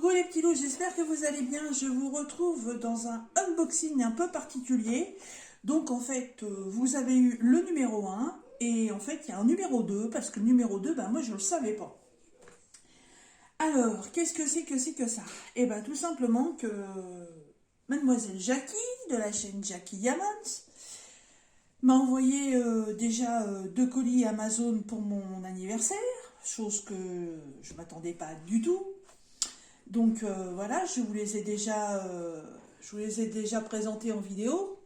Coucou les petits loups, j'espère que vous allez bien. Je vous retrouve dans un unboxing un peu particulier. Donc en fait, vous avez eu le numéro 1 et en fait il y a un numéro 2 parce que le numéro 2, ben moi je ne le savais pas. Alors, qu'est-ce que c'est que ça? Eh ben tout simplement que Mademoiselle Jackie de la chaîne Jackie Diamonds m'a envoyé déjà 2 colis Amazon pour mon anniversaire, chose que je m'attendais pas du tout. Donc voilà, je vous les ai déjà présentés en vidéo.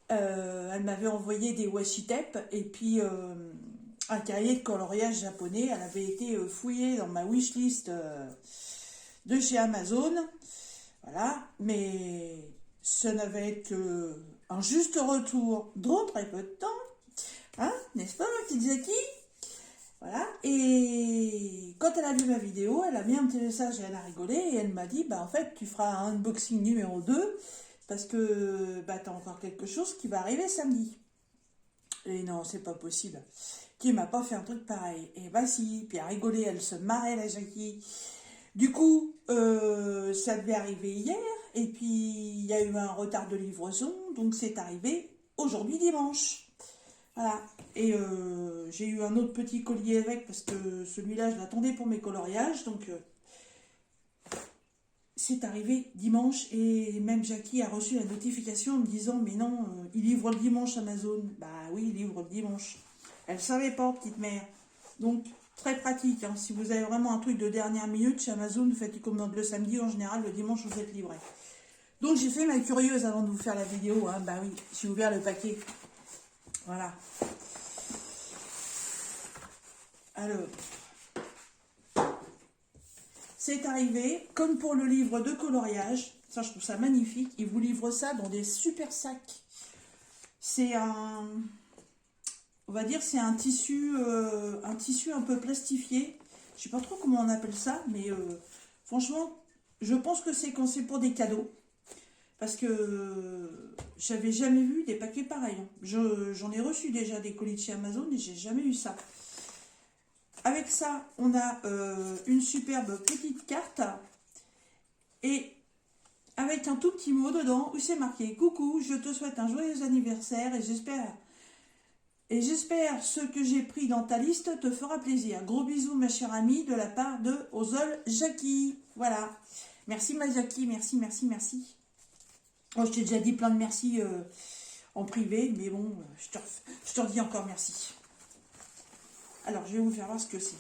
Elle m'avait envoyé des washi tape et puis un cahier de coloriage japonais. Elle avait été fouillée dans ma wishlist de chez Amazon. Voilà, mais ce n'avait que un juste retour dans très peu de temps. Hein, n'est-ce pas, ma petite Jackie? Voilà, et quand elle a vu ma vidéo, elle a mis un petit message et elle a rigolé et elle m'a dit, bah en fait tu feras un unboxing numéro 2 parce que bah t'as encore quelque chose qui va arriver samedi. Et non, c'est pas possible. Qui m'a pas fait un truc pareil? Et bah si, puis elle a rigolé, elle se marrait la Jackie. Du coup, ça devait arriver hier et puis il y a eu un retard de livraison, donc c'est arrivé aujourd'hui dimanche. Voilà, et j'ai eu un autre petit collier avec parce que celui-là je l'attendais pour mes coloriages, donc c'est arrivé dimanche et même Jackie a reçu la notification en me disant mais non, il livre le dimanche Amazon. Bah oui, il livre le dimanche. Elle savait pas, petite mère. Donc très pratique, hein. Si vous avez vraiment un truc de dernière minute chez Amazon, faites une commande le samedi, en général le dimanche vous êtes livré. Donc j'ai fait ma curieuse avant de vous faire la vidéo, hein. Bah oui, j'ai ouvert le paquet. Voilà. Alors, c'est arrivé, comme pour le livre de coloriage, ça je trouve ça magnifique, ils vous livrent ça dans des super sacs. C'est on va dire, c'est un tissu un peu plastifié. Je sais pas trop comment on appelle ça, mais franchement, je pense que c'est quand c'est pour des cadeaux. Parce que j'avais jamais vu des paquets pareils. J'en ai reçu déjà des colis de chez Amazon, mais j'ai jamais eu ça. Avec ça, on a une superbe petite carte et avec un tout petit mot dedans où c'est marqué « Coucou, je te souhaite un joyeux anniversaire et j'espère ce que j'ai pris dans ta liste te fera plaisir. Gros bisous ma chère amie de la part de Ozol Jackie. » Voilà. Merci ma Jackie, merci, merci, merci. Oh, je t'ai déjà dit plein de merci en privé, mais bon, je te redis encore merci. Alors, je vais vous faire voir ce que c'est.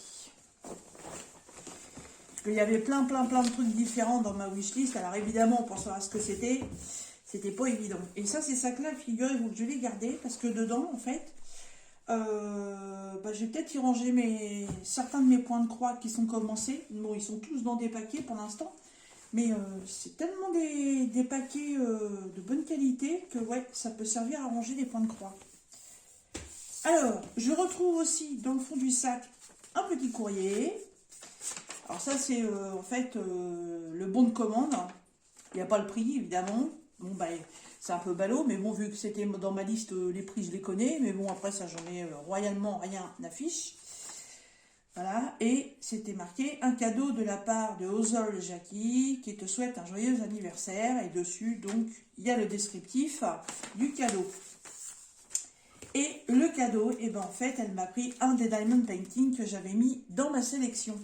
Parce qu'il y avait plein de trucs différents dans ma wishlist. Alors, évidemment, pour savoir ce que c'était pas évident. Et ça, ces sacs-là, figurez-vous que je vais garder parce que dedans, en fait, je vais peut-être y ranger certains de mes points de croix qui sont commencés. Bon, ils sont tous dans des paquets pour l'instant. Mais c'est tellement des paquets de bonne qualité que, ouais, ça peut servir à ranger des points de croix. Alors, je retrouve aussi dans le fond du sac un petit courrier. Alors ça, c'est en fait le bon de commande. Il n'y a pas le prix, évidemment. Bon, c'est un peu ballot, mais bon, vu que c'était dans ma liste, les prix, je les connais. Mais bon, après ça, j'en ai royalement rien d'affiche. Voilà, et c'était marqué « Un cadeau de la part de Ozol Jackie qui te souhaite un joyeux anniversaire ». Et dessus, donc, il y a le descriptif du cadeau. Et le cadeau, et ben en fait, elle m'a pris un des Diamond Painting que j'avais mis dans ma sélection.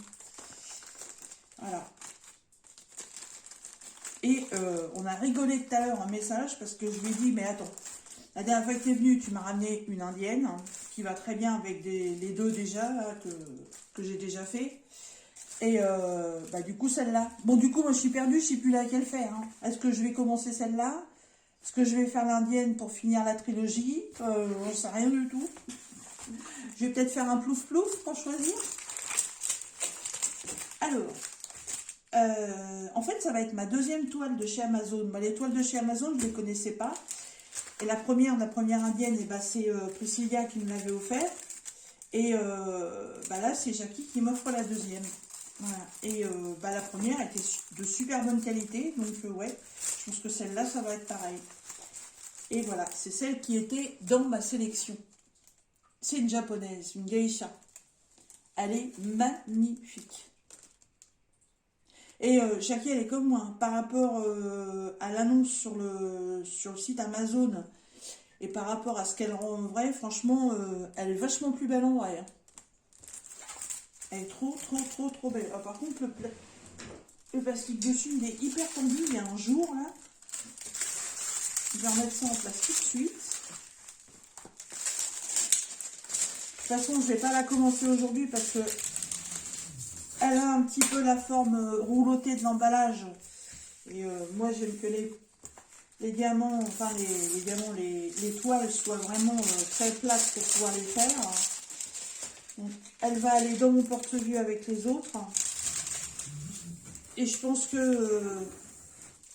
Voilà. Et on a rigolé tout à l'heure en message parce que je lui ai dit, mais attends, la dernière fois que tu es venue, tu m'as ramené une indienne qui va très bien avec les deux déjà là, que j'ai déjà fait. Et du coup, celle-là. Bon, du coup, moi je suis perdue, je ne sais plus laquelle faire. Hein. Est-ce que je vais commencer celle-là? Est-ce que je vais faire l'indienne pour finir la trilogie? J'en sais rien du tout. Je vais peut-être faire un plouf-plouf pour choisir. Alors, en fait, ça va être ma deuxième toile de chez Amazon. Les toiles de chez Amazon, je ne les connaissais pas. Et la première indienne, c'est Priscilla qui me l'avait offert. Et là, c'est Jackie qui m'offre la deuxième. Voilà. Et la première était de super bonne qualité. Donc, ouais, je pense que celle-là, ça va être pareil. Et voilà, c'est celle qui était dans ma sélection. C'est une japonaise, une geisha. Elle est magnifique. Et Jackie, elle est comme moi, hein. Par rapport à l'annonce sur le site Amazon et par rapport à ce qu'elle rend en vrai, franchement, elle est vachement plus belle en vrai, hein. Elle est trop, trop, trop, trop belle. Ah, par contre, le plastique dessus, il est hyper tendu. Il y a un jour, là. Je vais remettre ça en place tout de suite. De toute façon, je ne vais pas la commencer aujourd'hui parce que elle a un petit peu la forme roulottée de l'emballage. Et moi, j'aime que les diamants, enfin les diamants, les toiles soient vraiment très plates pour pouvoir les faire. Donc, elle va aller dans mon porte-vue avec les autres. Et je pense que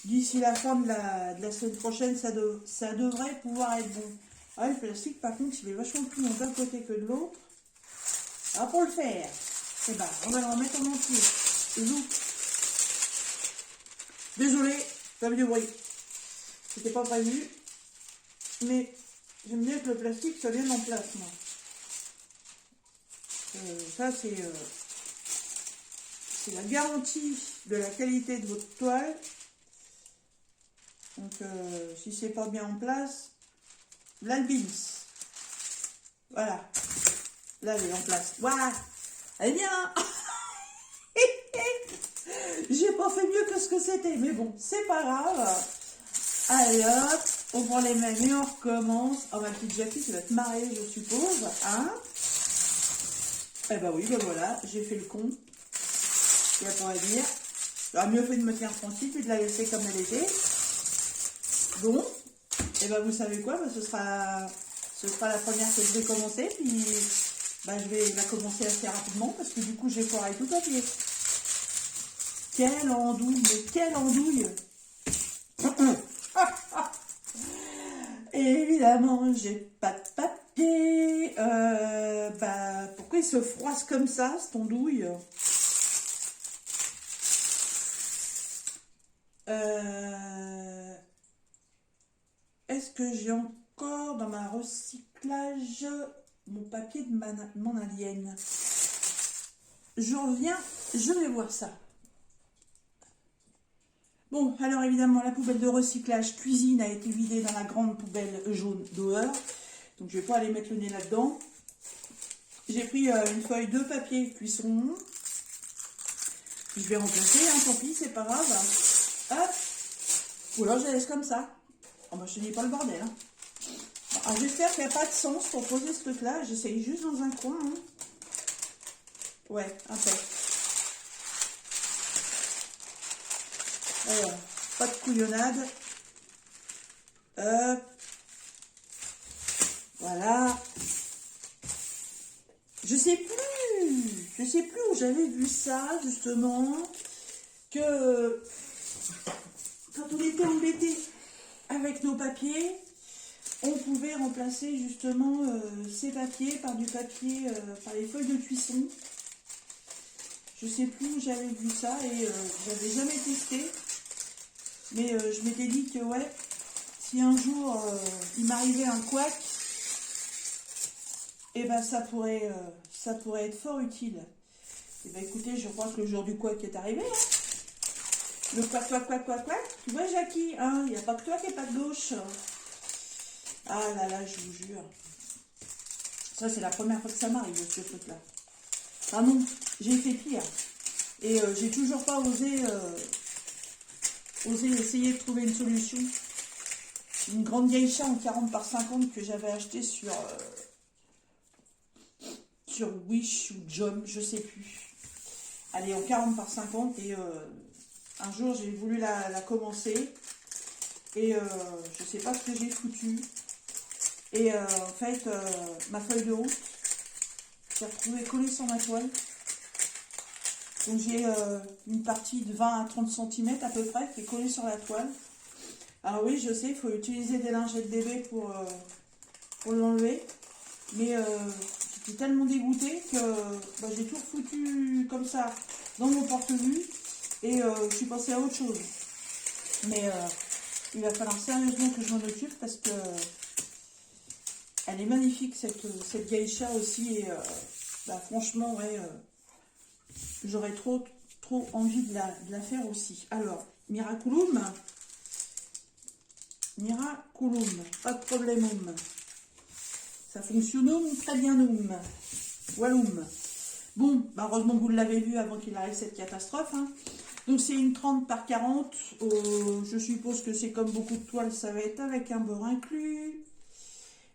d'ici la fin de la semaine prochaine, ça devrait pouvoir être bon. Ah, le plastique, par contre, il est vachement plus long d'un côté que de l'autre. Alors, pour le faire, eh ben, on va le remettre en entier. Désolé, pas de bruit. C'était pas prévu. Mais j'aime bien que le plastique soit bien en place, moi. Ça, c'est la garantie de la qualité de votre toile. Donc, si c'est pas bien en place, l'albins. Voilà. Là, elle est en place. Voilà. Elle est bien, hein. J'ai pas fait mieux que ce que c'était. Mais bon, c'est pas grave. Allez, hop. On prend les mêmes et on recommence. Oh, ma petite Jackie, tu vas te marrer, je suppose. Hein? Eh ben oui, ben voilà. J'ai fait le con. Il n'y a pas à dire. J'aurais mieux fait de me tenir tranquille et de la laisser comme elle était. Bon. Et ben vous savez quoi, ben, ce sera la première que je vais commencer, puis ben, je vais la commencer assez rapidement parce que du coup j'ai foiré tout à pied. Quelle andouille, mais quelle andouille. Et évidemment, j'ai pas de papier. Bah, pourquoi il se froisse comme ça, cette andouille? Est-ce que j'ai encore dans ma recyclage mon papier de mon alien? Je reviens, je vais voir ça. Bon, alors évidemment, la poubelle de recyclage cuisine a été vidée dans la grande poubelle jaune dehors. Donc je vais pas aller mettre le nez là-dedans. J'ai pris une feuille de papier cuisson. Je vais remplacer, hein, tant pis, c'est pas grave. Hop. Ou alors je la laisse comme ça. Oh, bah, je te dis pas le bordel. Hein. Alors j'espère qu'il n'y a pas de sens pour poser ce truc-là. J'essaye juste dans un coin. Hein. Ouais, impec. Alors, pas de couillonnade. Hop. Voilà. Je sais plus où j'avais vu ça, justement, que quand on était embêté avec nos papiers, on pouvait remplacer justement ces papiers par du papier, par les feuilles de cuisson. Je sais plus où j'avais vu ça et j'avais jamais testé. Mais je m'étais dit que ouais, si un jour il m'arrivait un couac, et ben ça pourrait être fort utile. Et ben écoutez, je crois que le jour du couac est arrivé. Hein. Le couac, couac, couac, couac, couac. Tu vois Jackie, hein, il n'y a pas que toi qui n'es pas de gauche. Ah là là, je vous jure. Ça c'est la première fois que ça m'arrive, ce truc-là. Ah non, j'ai fait pire. Et j'ai toujours pas osé essayer de trouver une solution. Une grande geisha en 40 par 50 que j'avais acheté sur Wish ou Jom, je sais plus. Elle est en 40 par 50 et un jour j'ai voulu la commencer et je sais pas ce que j'ai foutu. Et en fait, ma feuille de route, j'ai retrouvé collée sur ma toile. Donc j'ai une partie de 20 à 30 cm à peu près qui est collée sur la toile. Alors oui, je sais, il faut utiliser des lingettes bébé pour l'enlever. Mais j'étais tellement dégoûtée que bah, j'ai tout foutu comme ça dans mon porte-vue. Et je suis passée à autre chose. Mais il va falloir sérieusement que je m'en occupe parce que elle est magnifique cette geisha aussi. Et bah, franchement, ouais, j'aurais trop trop envie de la faire aussi. Alors, Miraculum, pas de problème. Ça fonctionne très bien. Walloum. Bon, bah heureusement que vous l'avez vu avant qu'il arrive cette catastrophe. Hein. Donc c'est une 30 par 40. Je suppose que c'est comme beaucoup de toiles, ça va être avec un beurre inclus.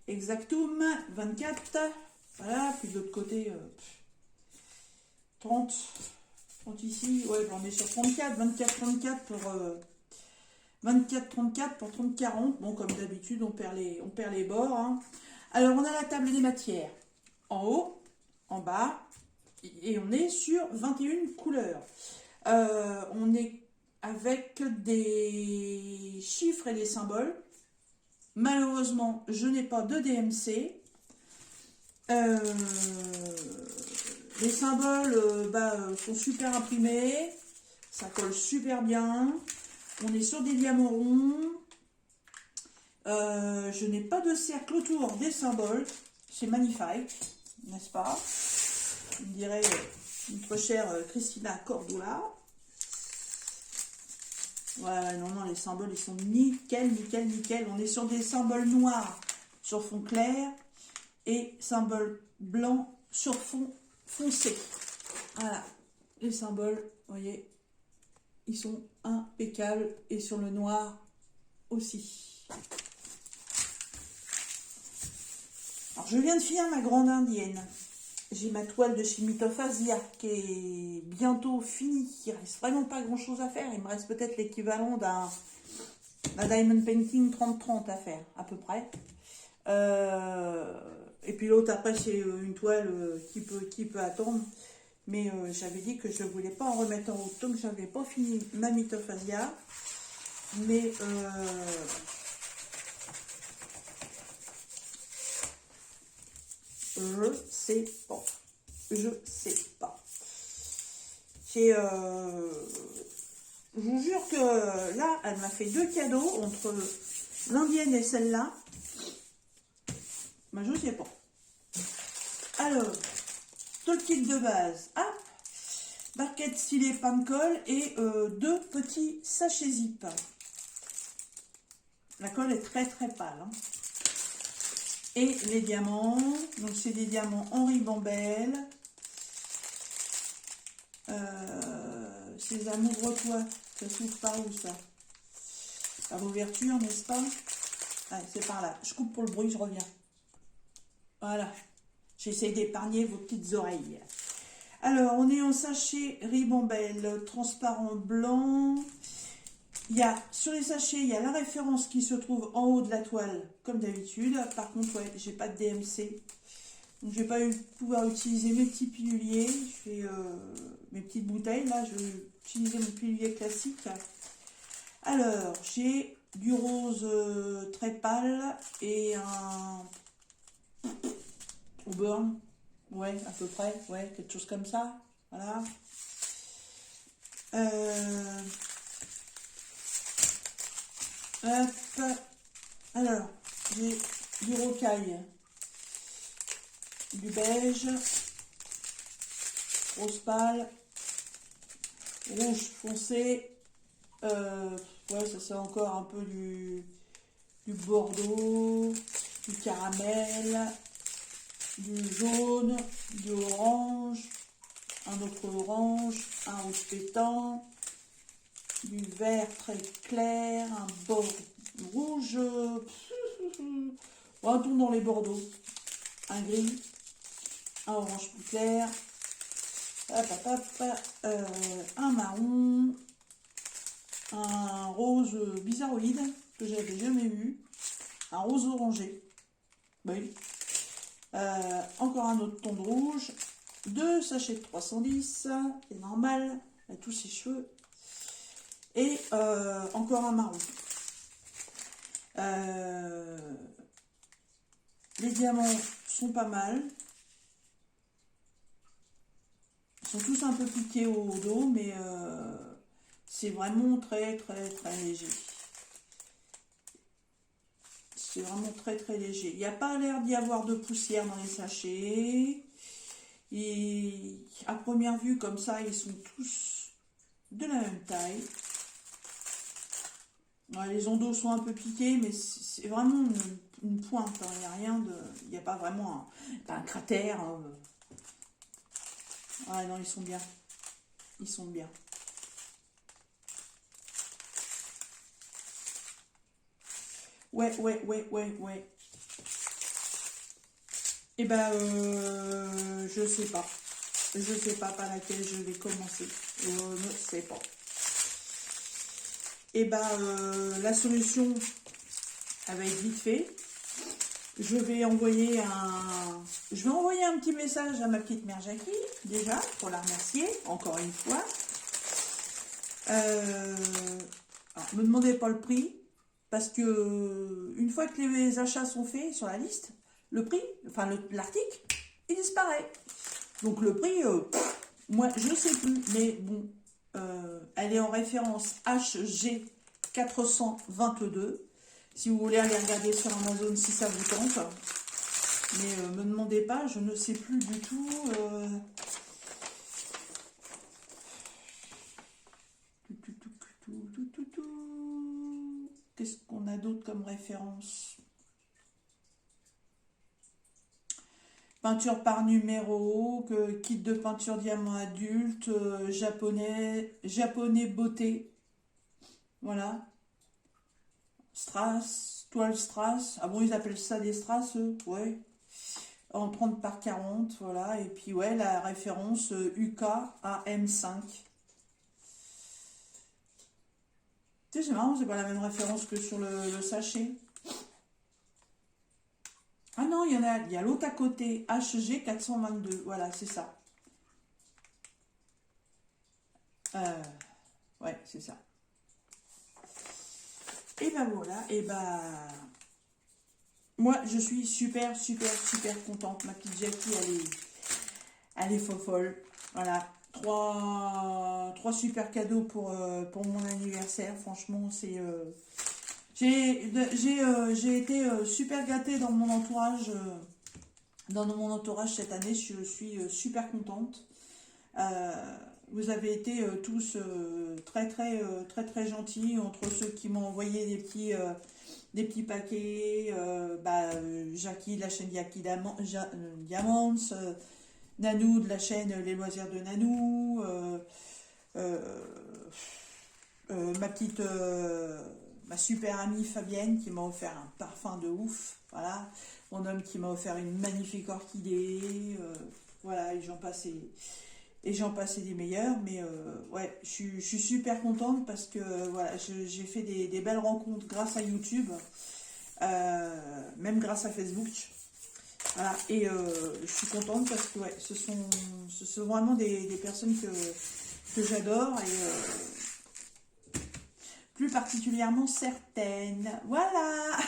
Exactum, 24. Voilà, puis de l'autre côté, 30. 30 ici. Ouais, on est sur 34. 24-34 pour 24-34 pour 30-40. Bon, comme d'habitude, on perd les bords. Hein. Alors, on a la table des matières. En haut, en bas, et on est sur 21 couleurs. On est avec des chiffres et des symboles. Malheureusement, je n'ai pas de DMC. Les symboles sont super imprimés. Ça colle super bien. On est sur des diamants ronds. Je n'ai pas de cercle autour des symboles. C'est magnifique, n'est-ce pas? On dirait notre chère Christina Cordula. Ouais, non, les symboles, ils sont nickel. On est sur des symboles noirs sur fond clair et symboles blancs sur fond foncé. Voilà, les symboles, vous voyez, ils sont impeccables et sur le noir aussi. Alors, je viens de finir ma grande indienne. J'ai ma toile de chez Mythophasia qui est bientôt finie. Il ne reste vraiment pas grand chose à faire. Il me reste peut-être l'équivalent d'un Diamond Painting 30-30 à faire, à peu près. Et puis l'autre, après, c'est une toile qui peut attendre. Mais j'avais dit que je ne voulais pas en remettre en route. Donc, je n'avais pas fini ma Mythophasia. Mais je sais pas. Je vous jure que là, elle m'a fait 2 cadeaux entre l'indienne et celle-là. Ben, je sais pas. Alors, tout le kit de base. Ah, barquette stylée pain de colle et 2 petits sachets zip. La colle est très pâle. Hein. Et les diamants, donc c'est des diamants Henri Bambel. Sésame, ouvre-toi. Ça s'ouvre par où ça? Par l'ouverture, n'est-ce pas? Allez, c'est par là. Je coupe pour le bruit, je reviens. Voilà. J'essaie d'épargner vos petites oreilles. Alors, on est en sachet Ribambelle transparent blanc. Sur les sachets, il y a la référence qui se trouve en haut de la toile, comme d'habitude. Par contre, ouais, j'ai pas de DMC. Donc, je vais pas pouvoir utiliser mes petits piluliers. Je fais mes petites bouteilles. Là, je vais utiliser mon pilulier classique. Alors, j'ai du rose très pâle et un au beurre. Ouais, à peu près. Ouais, quelque chose comme ça. Voilà. Hop. Alors, j'ai du rocaille, du beige, rose pâle, rouge foncé. Ouais, ça c'est encore un peu du bordeaux, du caramel, du jaune, du orange, un autre orange, un rouge pétant, du vert très clair, un bord rouge, un ton dans les bordeaux, un gris, un orange plus clair, un marron, un rose bizarroïde que j'avais jamais vu, un rose orangé, oui. Encore un autre ton de rouge, 2 sachets de 310, c'est normal, avec tous ses cheveux, et encore un marron. Les diamants sont pas mal, ils sont tous un peu piqués au dos, mais c'est vraiment très léger. C'est vraiment très léger. Il n'y a pas l'air d'y avoir de poussière dans les sachets. Et à première vue, comme ça, ils sont tous de la même taille. Ouais, les ondos sont un peu piqués, mais c'est vraiment une pointe, hein. Il n'y a rien de... Il n'y a pas vraiment pas un cratère. Ouais, non, ils sont bien. Ils sont bien. Ouais. Et ben, je sais pas. Je sais pas par laquelle je vais commencer. Je ne sais pas. Et ben, la solution, elle va être vite fait. Je vais envoyer un petit message à ma petite mère Jackie, déjà, pour la remercier, encore une fois. Alors, me demandez pas le prix, parce que une fois que les achats sont faits sur la liste, le prix, enfin l'article, il disparaît. Donc le prix, moi je ne sais plus, mais bon, elle est en référence HG 422. Si vous voulez aller regarder sur Amazon si ça vous tente. Mais me demandez pas, je ne sais plus du tout. Qu'est-ce qu'on a d'autre comme référence? Peinture par numéro, kit de peinture diamant adulte, japonais beauté. Voilà. Strass, toile strass. Ah bon, ils appellent ça des strass, eux? Ouais. En 30 par 40, voilà. Et puis, ouais, la référence UK AM5. Tu sais, c'est marrant, c'est pas la même référence que sur le sachet. Ah non, il y a l'autre à côté, HG 422. Voilà, c'est ça. Ouais, c'est ça. Et ben voilà, et ben... Moi, je suis super contente. Ma petite Jackie, elle est folle. Voilà. Trois super cadeaux pour mon anniversaire. Franchement, c'est... j'ai été super gâtée dans mon entourage. Dans mon entourage cette année, je suis super contente. Vous avez été tous très gentils, entre ceux qui m'ont envoyé des petits paquets, Jackie de la chaîne Jackie Diamonds, Nanou de la chaîne Les Loisirs de Nanou, ma super amie Fabienne qui m'a offert un parfum de ouf, voilà, mon homme qui m'a offert une magnifique orchidée, voilà, et j'en passais des meilleurs, mais ouais, je suis super contente parce que voilà, j'ai fait des belles rencontres grâce à YouTube, même grâce à Facebook. Voilà, et je suis contente parce que ouais, ce sont vraiment des personnes que j'adore et plus particulièrement certaines. Voilà.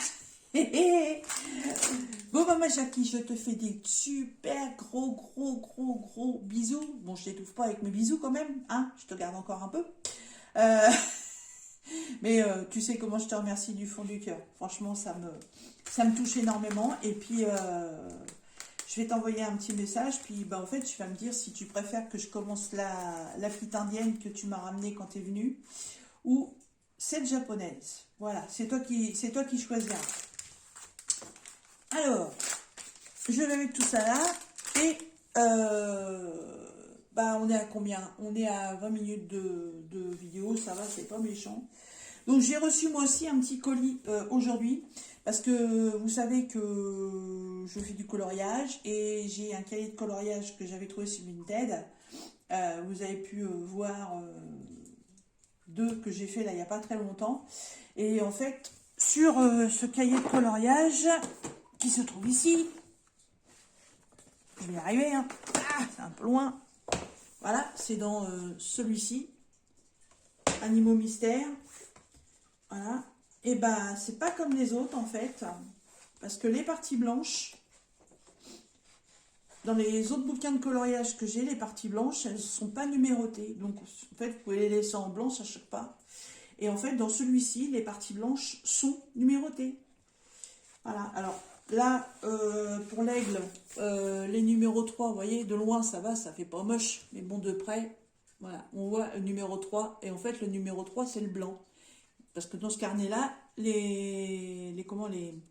Bon, maman Jackie, je te fais des super gros bisous. Bon, je t'étouffe pas avec mes bisous quand même, hein, je te garde encore un peu. Euh, mais tu sais comment je te remercie du fond du cœur. Franchement, ça me touche énormément. Et puis, je vais t'envoyer un petit message. Puis, bah, en fait, tu vas me dire si tu préfères que je commence la frite indienne que tu m'as ramenée quand tu es venue ou cette japonaise. Voilà, c'est toi qui choisiras. Alors, je vais mettre tout ça là et bah on est à combien? On est à 20 minutes de vidéo, ça va, c'est pas méchant. Donc j'ai reçu moi aussi un petit colis aujourd'hui parce que vous savez que je fais du coloriage et j'ai un cahier de coloriage que j'avais trouvé sur Vinted. Vous avez pu voir deux que j'ai fait là il n'y a pas très longtemps. Et en fait, sur ce cahier de coloriage qui se trouve ici, je vais y arriver, hein. Ah, c'est un peu loin. Voilà, c'est dans celui-ci, Animaux Mystères. Voilà. Et bah, c'est pas comme les autres en fait, parce que les parties blanches, dans les autres bouquins de coloriage que j'ai, les parties blanches, elles ne sont pas numérotées. Donc, en fait, vous pouvez les laisser en blanc, ça ne choque pas. Et en fait, dans celui-ci, les parties blanches sont numérotées. Voilà. Alors, là, pour l'aigle, les numéros 3, vous voyez, de loin, ça va, ça fait pas moche. Mais bon, de près, Voilà, on voit le numéro 3 et en fait le numéro 3 c'est le blanc. Parce que dans ce carnet-là, comment les...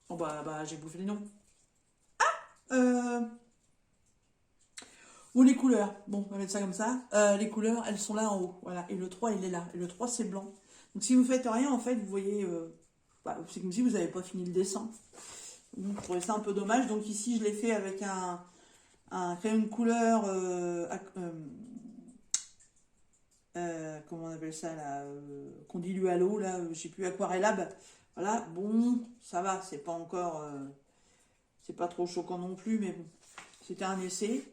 Oh j'ai bouffé le nom. Euh, Ou les couleurs, bon, on va mettre ça comme ça. Les couleurs, elles sont là en haut, voilà. Et le 3 il est là. Et le 3 c'est blanc. Donc si vous faites rien, en fait, vous voyez... c'est comme si vous n'avez pas fini le dessin. Vous trouvez ça un peu dommage. Donc ici, je l'ai fait avec un crayon de couleur... comment on appelle ça là, qu'on dilue à l'eau là, je sais plus, aquarellable. Voilà, bon, ça va, c'est pas encore, c'est pas trop choquant non plus, mais bon, c'était un essai.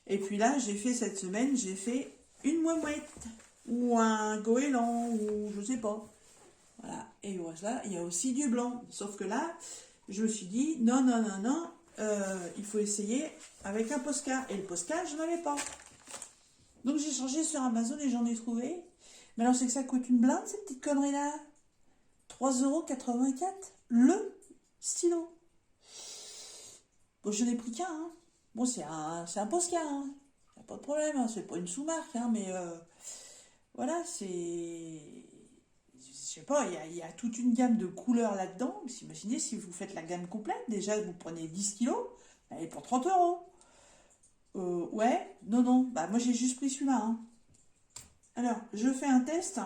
Et puis là, j'ai fait cette semaine, j'ai fait une mouette ou un goéland ou je sais pas. Voilà, et voilà, il y a aussi du blanc. Sauf que là, je me suis dit non, non, non, non, il faut essayer avec un Posca. Et le Posca, je n'en avais pas. Donc j'ai changé sur Amazon et j'en ai trouvé. Mais alors c'est que ça coûte une blinde cette petite connerie là. 3,84 € le stylo. Bon, je n'ai pris qu'un. Hein. Bon, c'est un Posca. Hein. Y a pas de problème. Hein. C'est pas une sous-marque. Hein, mais voilà, c'est... Je sais pas, il y a toute une gamme de couleurs là-dedans. Vous imaginez si vous faites la gamme complète. Déjà, vous prenez 10 kilos. Elle est pour 30 €. Ouais, non, non. Bah, moi, j'ai juste pris celui-là. Hein. Alors, je fais un test.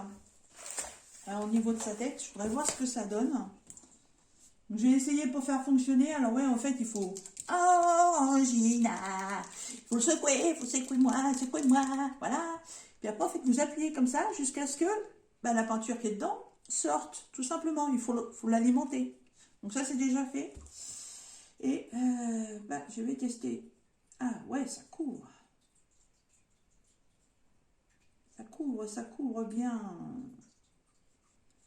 Alors, au niveau de sa tête, je voudrais voir ce que ça donne. Donc, j'ai essayé pour faire fonctionner. Alors, ouais, en fait, il faut... Oh, Gina, il faut le secouer, secouez-moi, voilà. Puis après, en fait, vous appuyez comme ça jusqu'à ce que la peinture qui est dedans sorte, tout simplement. Il faut l'alimenter. Donc, ça, c'est déjà fait. Et je vais tester. Ah, ouais, ça couvre. Ça couvre bien.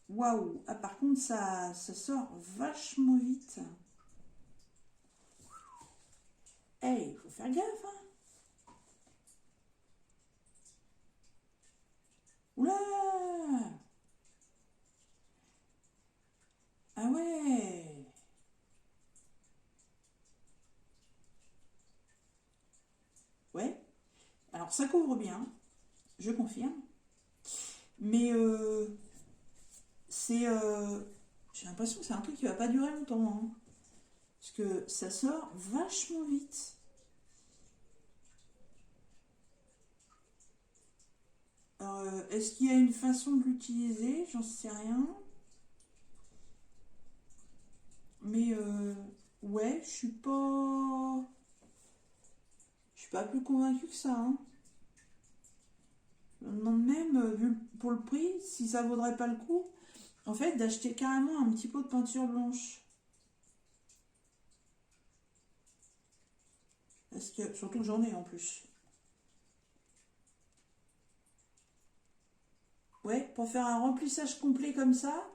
Waouh. Ah, par contre, ça sort vachement vite. Hey, il faut faire gaffe, hein. Oula. Ah ouais. Ouais. Alors, ça couvre bien. Je confirme. Mais c'est... j'ai l'impression que c'est un truc qui va pas durer longtemps. Hein, parce que ça sort vachement vite. Alors, est-ce qu'il y a une façon de l'utiliser? J'en sais rien. Mais ouais, je suis pas... Je suis pas plus convaincue que ça. Hein. Je me demande même, vu pour le prix, si ça vaudrait pas le coup, en fait, d'acheter carrément un petit pot de peinture blanche. Parce que, surtout que j'en ai en plus. Ouais, pour faire un remplissage complet comme ça,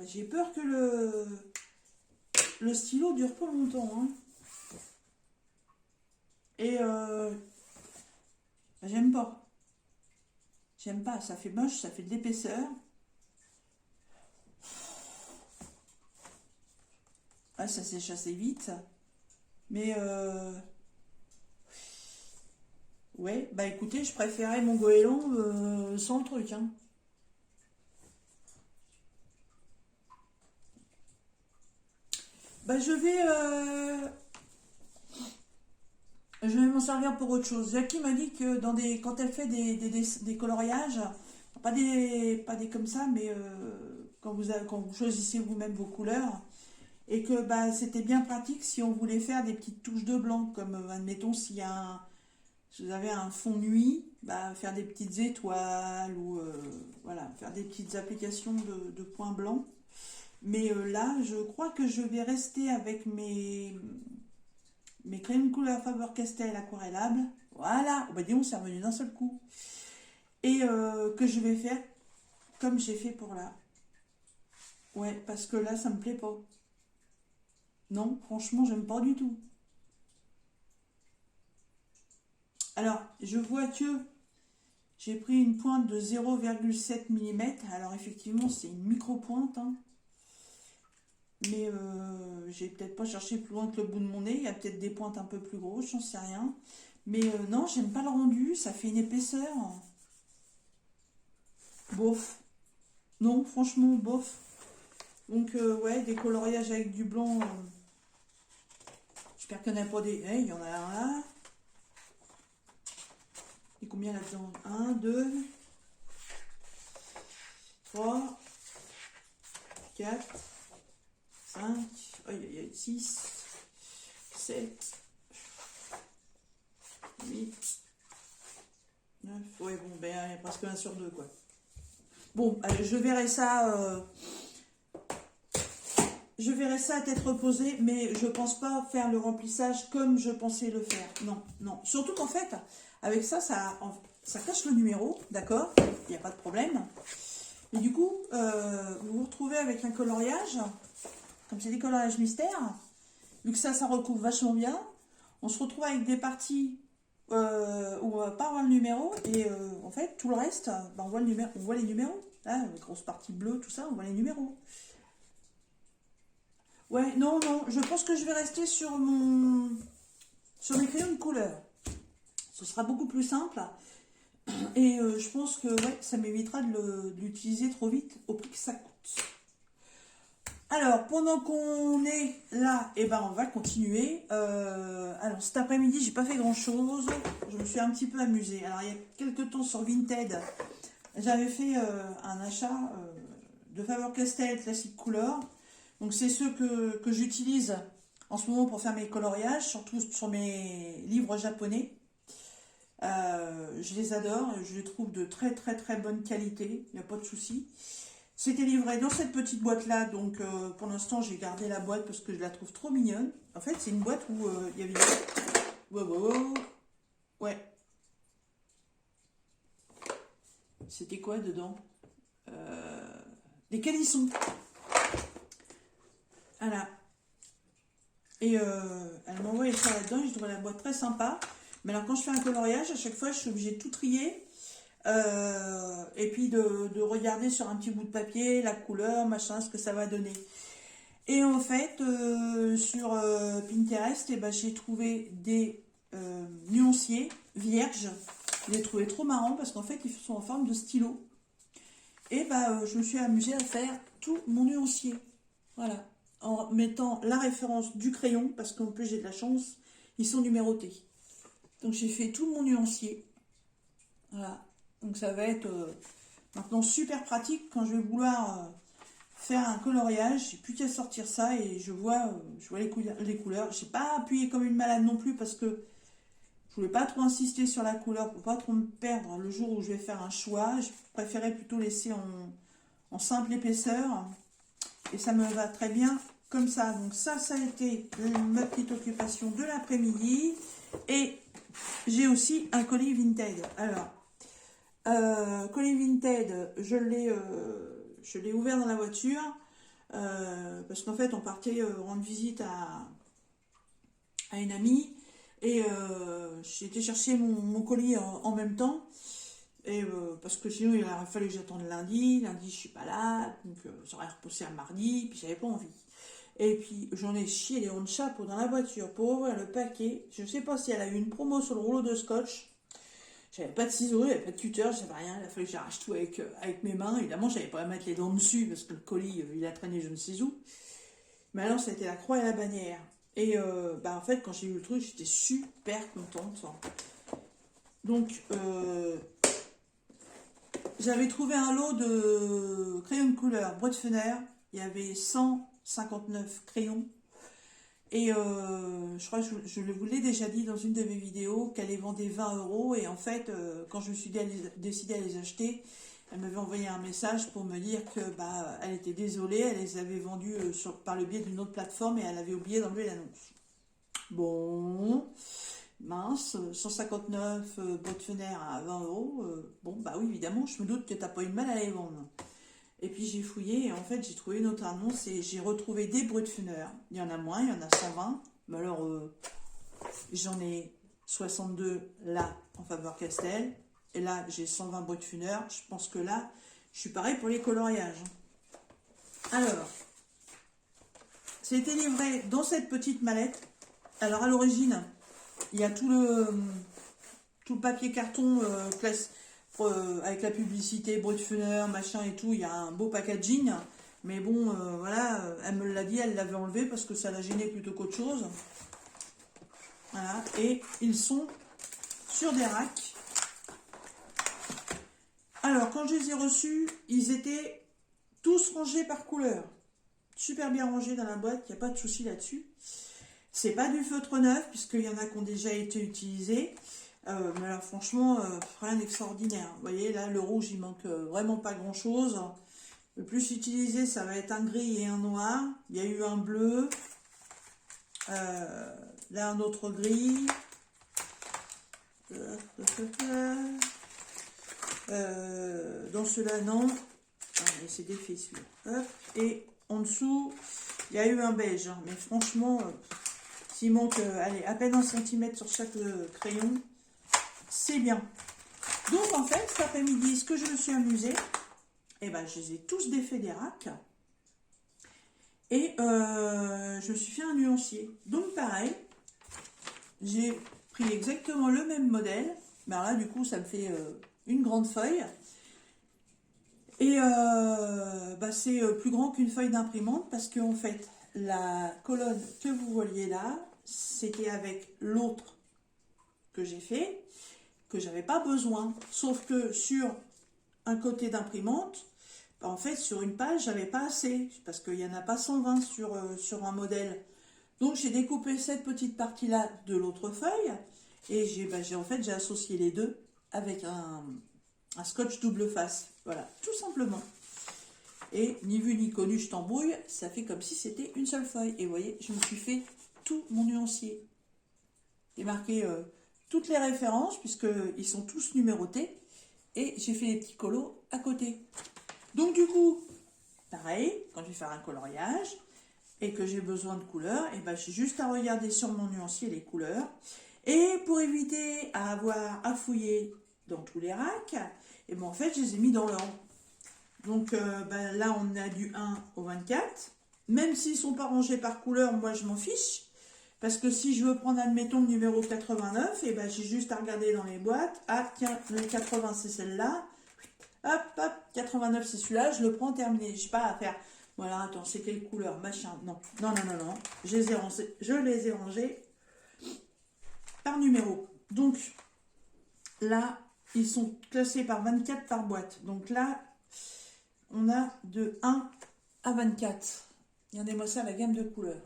j'ai peur que le stylo dure pas longtemps. Hein. Et j'aime pas. J'aime pas, ça fait moche, ça fait de l'épaisseur. Ah, ça sèche assez vite. Mais ouais, bah écoutez, je préférais mon goéland sans le truc. Hein. Bah je vais m'en servir pour autre chose. Jackie m'a dit que quand elle fait des coloriages, pas des comme ça, mais quand vous choisissez vous-même vos couleurs, et que c'était bien pratique si on voulait faire des petites touches de blanc, comme admettons si vous avez un fond nuit, faire des petites étoiles ou voilà, faire des petites applications de points blancs. Mais là, je crois que je vais rester avec mes crayons de couleur Faber-Castell aquarellables. Voilà, oh, disons, c'est revenu d'un seul coup. Et que je vais faire comme j'ai fait pour là. Ouais, parce que là, ça me plaît pas. Non, franchement, j'aime pas du tout. Alors, je vois que j'ai pris une pointe de 0,7 mm. Alors, effectivement, c'est une micro-pointe. Hein. Mais j'ai peut-être pas cherché plus loin que le bout de mon nez. Il y a peut-être des pointes un peu plus grosses, j'en sais rien. Mais non, j'aime pas le rendu, ça fait une épaisseur. Bof. Non, franchement, bof. Donc, ouais, des coloriages avec du blanc. J'espère qu'il n'y en a pas des... il y en a un là. Et combien là-dedans? 1, 2, 3, 4, 5, 6, 7, 8, 9. Ouais, bon, ben, il y a presque 1 sur 2, quoi. Bon, allez, je verrai ça... Je verrai ça à tête reposée, mais je pense pas faire le remplissage comme je pensais le faire. Non, non. Surtout qu'en fait, avec ça, ça cache le numéro, d'accord? Il n'y a pas de problème. Et du coup, vous vous retrouvez avec un coloriage, comme c'est des coloriages mystères, vu que ça recouvre vachement bien, on se retrouve avec des parties où on va pas voir le numéro, et en fait, tout le reste, ben, on voit les numéros. Là, les grosses parties bleues, tout ça, on voit les numéros. Ouais, non, non, je pense que je vais rester sur mes crayons de couleur. Ce sera beaucoup plus simple. Et je pense que ouais, ça m'évitera de l'utiliser trop vite au prix que ça coûte. Alors, pendant qu'on est là, eh ben, on va continuer. Alors, cet après-midi, j'ai pas fait grand-chose. Je me suis un petit peu amusée. Alors, il y a quelques temps sur Vinted, j'avais fait un achat de Faber-Castell Classic Color. Donc, c'est ceux que j'utilise en ce moment pour faire mes coloriages, surtout sur mes livres japonais. Je les adore, je les trouve de très très très bonne qualité, il n'y a pas de souci. C'était livré dans cette petite boîte là, donc pour l'instant j'ai gardé la boîte parce que je la trouve trop mignonne. En fait c'est une boîte où il y avait... Ouais. C'était quoi dedans? Des calissons. Voilà. Et elle m'a envoyé ça là-dedans, je trouve la boîte très sympa. Mais alors quand je fais un coloriage, à chaque fois je suis obligée de tout trier. Et puis de regarder sur un petit bout de papier la couleur, machin, ce que ça va donner. Et en fait, sur Pinterest, eh ben, j'ai trouvé des nuanciers vierges. Je les ai trouvés trop marrants parce qu'en fait, ils sont en forme de stylo. Et bah, je me suis amusée à faire tout mon nuancier. Voilà. En mettant la référence du crayon, parce qu'en plus j'ai de la chance, ils sont numérotés. Donc j'ai fait tout mon nuancier. Voilà. Donc ça va être maintenant super pratique quand je vais vouloir faire un coloriage. J'ai plus qu'à sortir ça et je vois les couleurs. J'ai pas appuyé comme une malade non plus parce que je voulais pas trop insister sur la couleur pour pas trop me perdre le jour où je vais faire un choix. Je préférais plutôt laisser en simple épaisseur et ça me va très bien comme ça. Donc ça a été ma petite occupation de l'après-midi et j'ai aussi un colis Vinted. Alors colis Vinted, je l'ai ouvert dans la voiture parce qu'en fait on partait rendre visite à une amie et j'ai été chercher mon colis en même temps et parce que sinon il aurait fallu que j'attende lundi je suis pas là, donc j'aurais repoussé à mardi, puis j'avais pas envie. Et puis j'en ai chié les ronds de chapeau dans la voiture pour ouvrir le paquet. Je sais pas si elle a eu une promo sur le rouleau de scotch. J'avais pas de ciseaux, j'avais pas de tuteur, j'avais rien, il a fallu que j'arrache tout avec mes mains. Évidemment, j'avais pas à mettre les dents dessus parce que le colis, il a traîné je ne sais où. Mais alors, ça a été la croix et la bannière. Et bah, en fait, quand j'ai eu le truc, j'étais super contente. Donc, j'avais trouvé un lot de crayons de couleur bois de Fener. Il y avait 159 crayons. Et je crois que je vous l'ai déjà dit dans une de mes vidéos qu'elle les vendait 20 €. Et en fait, quand je me suis décidée à les acheter, elle m'avait envoyé un message pour me dire que bah, elle était désolée, elle les avait vendus par le biais d'une autre plateforme et elle avait oublié d'enlever l'annonce. Bon, mince, 159 boîtes de Fener à 20 €. Bon, bah oui, évidemment, je me doute que t'as pas eu de mal à les vendre. Et puis j'ai fouillé et en fait j'ai trouvé une autre annonce et j'ai retrouvé des bruits de Fener. Il y en a moins, il y en a 120. Mais alors j'en ai 62 là en Faber-Castell. Et là j'ai 120 bruits de Fener. Je pense que là je suis pareil pour les coloriages. Alors, c'était livré dans cette petite mallette. Alors à l'origine, il y a tout tout le papier carton classe, avec la publicité, Brutfuner, machin et tout, il y a un beau packaging. Mais bon, voilà, elle me l'a dit, elle l'avait enlevé parce que ça la gênait plutôt qu'autre chose. Voilà, et ils sont sur des racks. Alors, quand je les ai reçus, ils étaient tous rangés par couleur. Super bien rangés dans la boîte, il n'y a pas de souci là-dessus. C'est pas du feutre neuf, puisqu'il y en a qui ont déjà été utilisés. Mais alors, franchement, rien d'extraordinaire. Vous voyez, là, le rouge, il manque vraiment pas grand-chose. Le plus utilisé, ça va être un gris et un noir. Il y a eu un bleu. Là, un autre gris. Dans ceux-là, non. Ah, mais c'est défait celui-là. Et en dessous, il y a eu un beige. Mais franchement, s'il manque allez, à peine 1 cm sur chaque crayon, c'est bien. Donc en fait, cet après-midi, ce que je me suis amusée, eh ben, je les ai tous défaits des racks. Et je me suis fait un nuancier. Donc pareil, j'ai pris exactement le même modèle. Mais alors là, du coup, ça me fait une grande feuille. Et bah, c'est plus grand qu'une feuille d'imprimante parce qu'en fait, la colonne que vous voyez là, c'était avec l'autre que j'ai fait, que j'avais pas besoin. Sauf que sur un côté d'imprimante, bah, en fait, sur une page, j'avais pas assez parce qu'il n'y en a pas 120 sur un modèle. Donc, j'ai découpé cette petite partie-là de l'autre feuille et en fait, j'ai associé les deux avec un scotch double face. Voilà, tout simplement. Et ni vu ni connu, je t'embrouille, ça fait comme si c'était une seule feuille. Et vous voyez, je me suis fait tout mon nuancier. J'ai marqué toutes les références, puisqu'ils sont tous numérotés. Et j'ai fait les petits colos à côté. Donc du coup, pareil, quand je vais faire un coloriage, et que j'ai besoin de couleurs, et ben j'ai juste à regarder sur mon nuancier les couleurs. Et pour éviter à avoir à fouiller dans tous les racks, et ben en fait, je les ai mis dans l'ordre. Donc ben, là, on a du 1 au 24. Même s'ils ne sont pas rangés par couleur, moi, je m'en fiche. Parce que si je veux prendre, admettons, le numéro 89, et ben j'ai juste à regarder dans les boîtes. Ah, tiens, le 80, c'est celle-là. Hop, hop, 89, c'est celui-là. Je le prends, terminé. Je n'ai pas à faire, voilà, attends, c'est quelle couleur, machin. Non, non, non, non, non. Je les ai rangés par numéro. Donc, là, ils sont classés par 24 par boîte. Donc là, on a de 1 à 24. Regardez-moi ça, la gamme de couleurs.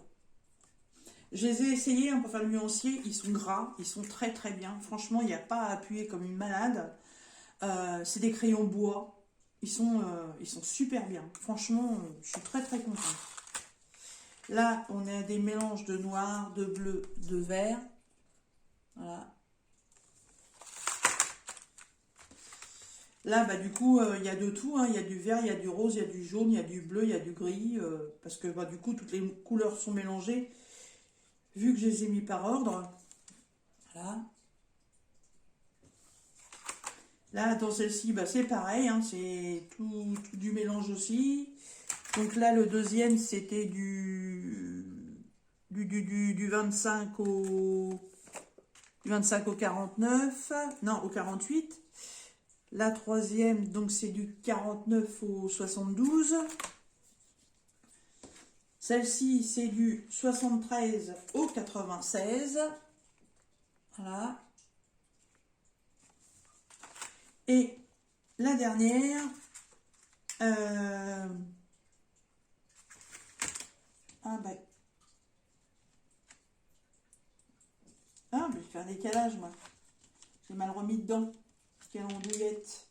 Je les ai essayés hein, pour faire le nuancier. Ils sont gras, ils sont très très bien. Franchement, il n'y a pas à appuyer comme une malade. C'est des crayons bois. Ils sont super bien. Franchement, je suis très très contente. Là, on a des mélanges de noir, de bleu, de vert. Voilà. Là, bah, du coup, il y a de tout. Hein. Il y a du vert, il y a du rose, il y a du jaune, il y a du bleu, il y a du gris. Parce que bah, du coup, toutes les couleurs sont mélangées. Vu que je les ai mis par ordre. Voilà. Là, dans celle-ci, bah, c'est pareil. Hein. C'est tout du mélange aussi. Donc là, le deuxième, c'était du 25 au 49. Non, au 48. La troisième, donc c'est du 49 au 72. Celle-ci, c'est du 73 au 96. Voilà. Et la dernière, ah ben, ah, je vais faire un décalage, moi. J'ai mal remis dedans. Quelle ondouillette.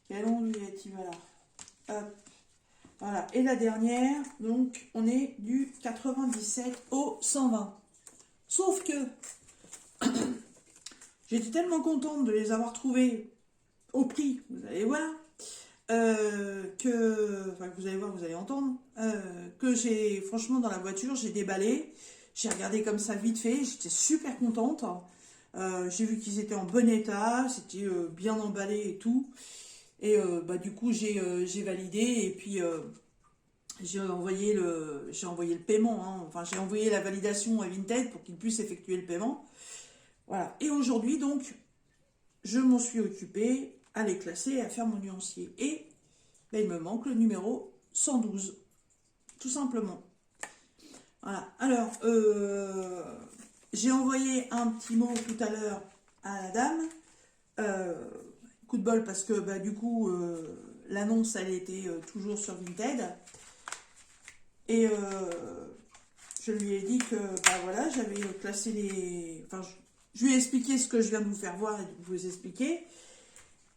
Quelle ondouillette, il va là. Hop. Voilà. Et la dernière, donc, on est du 97 au 120. Sauf que, j'étais tellement contente de les avoir trouvés au prix, vous allez voir, enfin, vous allez voir, vous allez entendre, que j'ai, franchement, dans la voiture, j'ai déballé. J'ai regardé comme ça vite fait. J'étais super contente. J'ai vu qu'ils étaient en bon état, c'était bien emballé et tout. Et bah, du coup, j'ai validé et puis j'ai envoyé le paiement. Hein. Enfin, j'ai envoyé la validation à Vinted pour qu'ils puissent effectuer le paiement. Voilà. Et aujourd'hui, donc, je m'en suis occupée à les classer et à faire mon nuancier. Et ben, il me manque le numéro 112, tout simplement. Voilà. Alors, j'ai envoyé un petit mot tout à l'heure à la dame. Coup de bol parce que bah, du coup, l'annonce, elle était toujours sur Vinted. Et je lui ai dit que bah, voilà, j'avais classé les... Enfin, je lui ai expliqué ce que je viens de vous faire voir et de vous expliquer.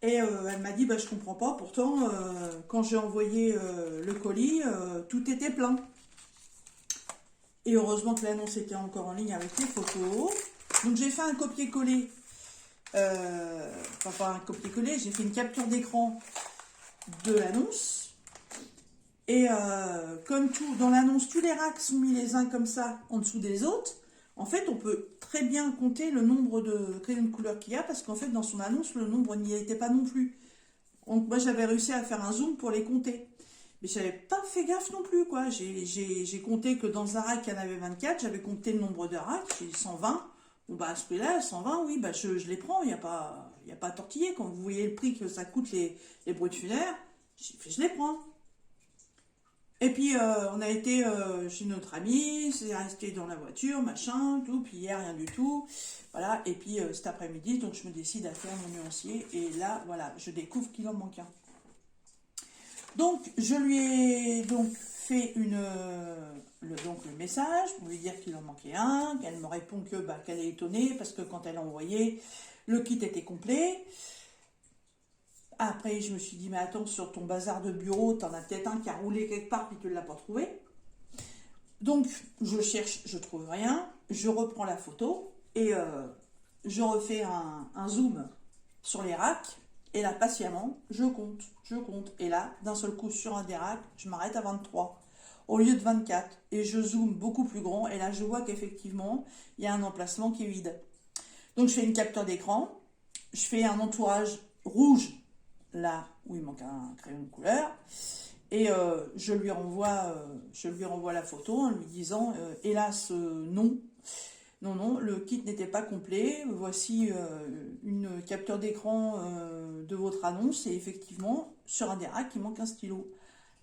Et elle m'a dit, bah, je comprends pas, pourtant, quand j'ai envoyé le colis, tout était plein. Et heureusement que l'annonce était encore en ligne avec les photos. Donc j'ai fait un copier-coller. Enfin, pas un copier-coller, j'ai fait une capture d'écran de l'annonce. Et comme tout, dans l'annonce, tous les racks sont mis les uns comme ça, en dessous des autres. En fait, on peut très bien compter le nombre de crayons de couleur qu'il y a, parce qu'en fait, dans son annonce, le nombre n'y était pas non plus. Donc moi, j'avais réussi à faire un zoom pour les compter. Mais j'avais pas fait gaffe non plus, quoi. J'ai compté que dans un rack, il y en avait 24. J'avais compté le nombre de racks, j'ai 120. Bon, bah, à ce prix-là, 120, oui, bah, je les prends. Il n'y a pas à tortiller. Quand vous voyez le prix que ça coûte les bruits de funèraires, je les prends. Et puis, on a été chez notre ami, c'est resté dans la voiture, machin, tout. Puis hier, rien du tout. Voilà. Et puis, cet après-midi, donc, je me décide à faire mon nuancier. Et là, voilà, je découvre qu'il en manque un. Donc, je lui ai donc fait le message pour lui dire qu'il en manquait un, qu'elle me répond que bah, qu'elle est étonnée parce que quand elle a envoyé, le kit était complet. Après, je me suis dit, mais attends, sur ton bazar de bureau, t'en as peut-être un qui a roulé quelque part puis tu ne l'as pas trouvé. Donc, je cherche, je trouve rien, je reprends la photo et je refais un zoom sur les racks. Et là, patiemment, je compte. Et là, d'un seul coup, sur un des racks, je m'arrête à 23 au lieu de 24. Et je zoome beaucoup plus grand. Et là, je vois qu'effectivement, il y a un emplacement qui est vide. Donc, je fais une capture d'écran. Je fais un entourage rouge, là où il manque un crayon de couleur. Et je lui renvoie la photo en lui disant, hélas, non. Non, le kit n'était pas complet. Voici une capture d'écran de votre annonce et effectivement, sur un des racks, il manque un stylo.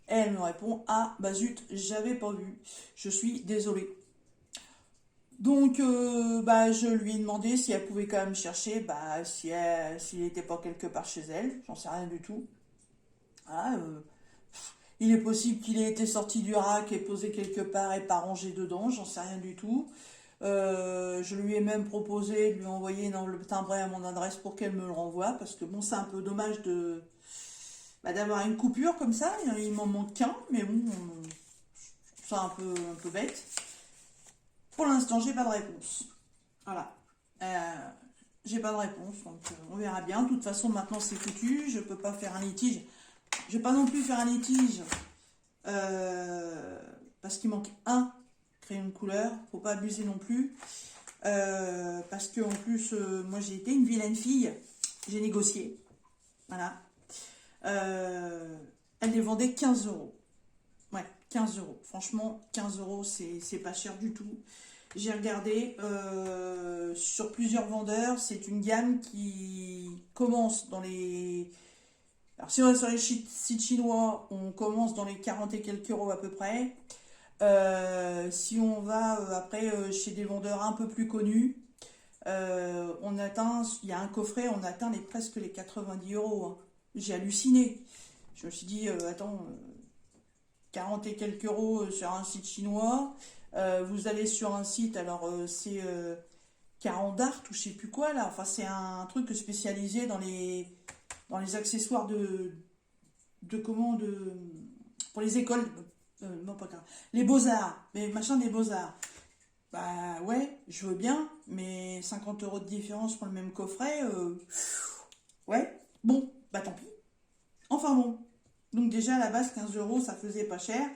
Et elle me répond, ah, bah zut, j'avais pas vu. Je suis désolée. Donc, bah, je lui ai demandé si elle pouvait quand même chercher, bah, s'il n'était pas quelque part chez elle. J'en sais rien du tout. Ah, il est possible qu'il ait été sorti du rack et posé quelque part et pas rangé dedans. J'en sais rien du tout. Je lui ai même proposé de lui envoyer une enveloppe timbrée à mon adresse pour qu'elle me le renvoie, parce que bon, c'est un peu dommage d'avoir une coupure comme ça. Il m'en manque qu'un, mais bon, c'est un peu bête. Pour l'instant, j'ai pas de réponse. Voilà. J'ai pas de réponse, donc on verra bien. De toute façon, maintenant c'est foutu. Je peux pas faire un litige. Je vais pas non plus faire un litige parce qu'il manque un crayon de couleur, faut pas abuser non plus. Parce que en plus, moi j'ai été une vilaine fille, j'ai négocié. Voilà. Elle les vendait 15 euros. Ouais, 15 euros. Franchement, 15 euros, c'est pas cher du tout. J'ai regardé sur plusieurs vendeurs, c'est une gamme qui commence dans les... Alors si on est sur les sites chinois, on commence dans les 40 et quelques euros à peu près. Si on va après chez des vendeurs un peu plus connus, on atteint, il y a un coffret, on atteint presque les 90 euros. Hein. J'ai halluciné. Je me suis dit, attends, 40 et quelques euros sur un site chinois. Vous allez sur un site, alors c'est 40 d'art ou je sais plus quoi là. Enfin, c'est un truc spécialisé dans les accessoires pour les écoles. Non, pas grave. Les beaux-arts, les machins des beaux-arts. Bah ouais, je veux bien, mais 50 euros de différence pour le même coffret, ouais, bon, bah tant pis. Enfin bon, donc déjà à la base 15 euros ça faisait pas cher,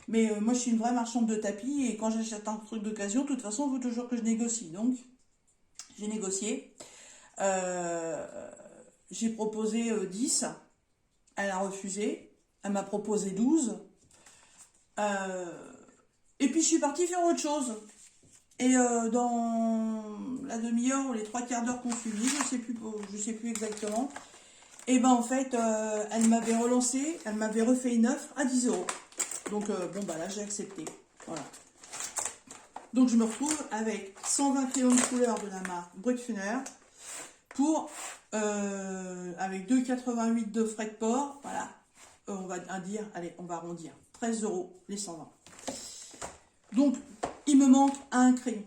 mais moi je suis une vraie marchande de tapis et quand j'achète un truc d'occasion, de toute façon il faut toujours que je négocie. Donc j'ai négocié, Euh, j'ai proposé 10, elle a refusé, elle m'a proposé 12. Et puis je suis partie faire autre chose. Et dans la demi-heure ou les 3/4 d'heure qu'on suivit, je sais plus exactement, et ben en fait, elle m'avait relancé, elle m'avait refait une offre à 10 euros. Donc bon bah là j'ai accepté. Voilà. Donc je me retrouve avec 120 crayons de couleur de la marque Brutfuner pour avec 2,88 de frais de port. Voilà. On va dire, allez, on va arrondir. 13 euros les 120. Donc il me manque un crayon.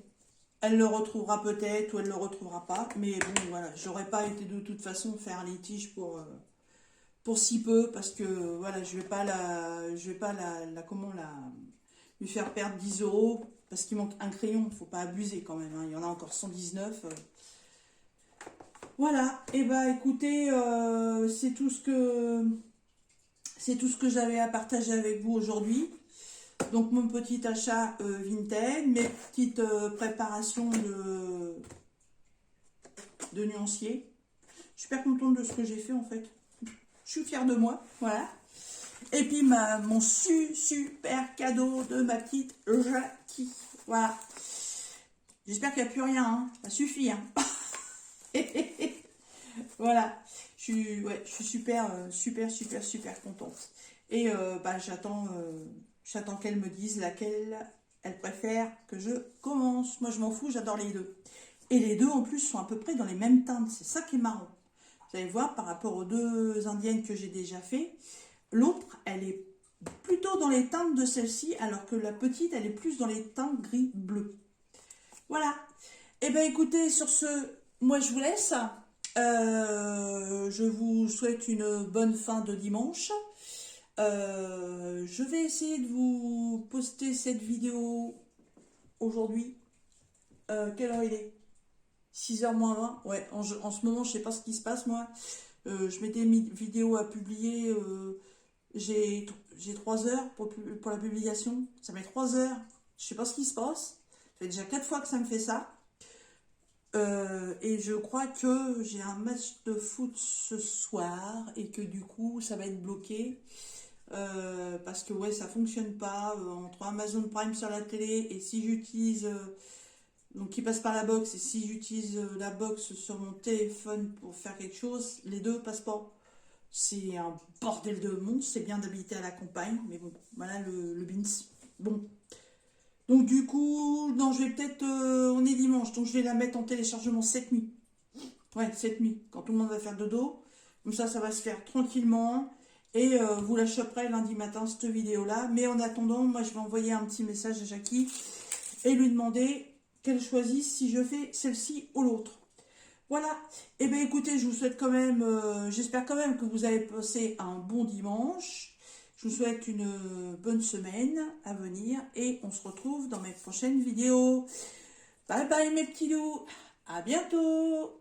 Elle le retrouvera peut-être ou elle le retrouvera pas. Mais bon, voilà, j'aurais pas été de toute façon faire un litige pour si peu parce que voilà, je vais pas lui faire perdre 10 euros parce qu'il manque un crayon. Faut pas abuser quand même. Hein. Il y en a encore 119. Voilà. Et bah écoutez, c'est tout ce que j'avais à partager avec vous aujourd'hui. Donc mon petit achat Vinted, mes petites préparations de nuancier. Je suis super contente de ce que j'ai fait en fait. Je suis fière de moi, voilà. Et puis mon super cadeau de ma petite Jackie. Voilà. J'espère qu'il n'y a plus rien, hein. Ça suffit. Hein. Voilà. Je suis super contente. Et bah, j'attends qu'elle me dise laquelle elle préfère que je commence. Moi je m'en fous, j'adore les deux. Et les deux en plus sont à peu près dans les mêmes teintes. C'est ça qui est marrant. Vous allez voir par rapport aux deux indiennes que j'ai déjà fait. L'autre, elle est plutôt dans les teintes de celle-ci, alors que la petite, elle est plus dans les teintes gris-bleu. Voilà. Et bien écoutez, sur ce, moi je vous laisse. Je vous souhaite une bonne fin de dimanche. Je vais essayer de vous poster cette vidéo aujourd'hui. Quelle heure il est? 6h moins 20. Ouais, en ce moment, je sais pas ce qui se passe, moi. Je mets des vidéos à publier. J'ai 3 heures pour la publication. Ça met 3 heures. Je sais pas ce qui se passe. Ça fait déjà 4 fois que ça me fait ça. Et je crois que j'ai un match de foot ce soir et que du coup, ça va être bloqué. Parce que ouais, ça fonctionne pas entre Amazon Prime sur la télé et si j'utilise donc qui passe par la box et si j'utilise la box sur mon téléphone pour faire quelque chose, les deux passent pas. C'est un bordel de monstre. C'est bien d'habiter à la campagne, mais bon, voilà le bins. Bon, donc du coup, non, je vais peut-être, on est dimanche, donc je vais la mettre en téléchargement cette nuit. Ouais, cette nuit, quand tout le monde va faire dodo. Comme ça va se faire tranquillement. Et vous la choperez lundi matin, cette vidéo-là. Mais en attendant, moi, je vais envoyer un petit message à Jackie et lui demander qu'elle choisisse si je fais celle-ci ou l'autre. Voilà. Et bien, écoutez, je vous souhaite quand même, j'espère quand même que vous avez passé un bon dimanche. Je vous souhaite une bonne semaine à venir et on se retrouve dans mes prochaines vidéos. Bye bye mes petits loups. À bientôt.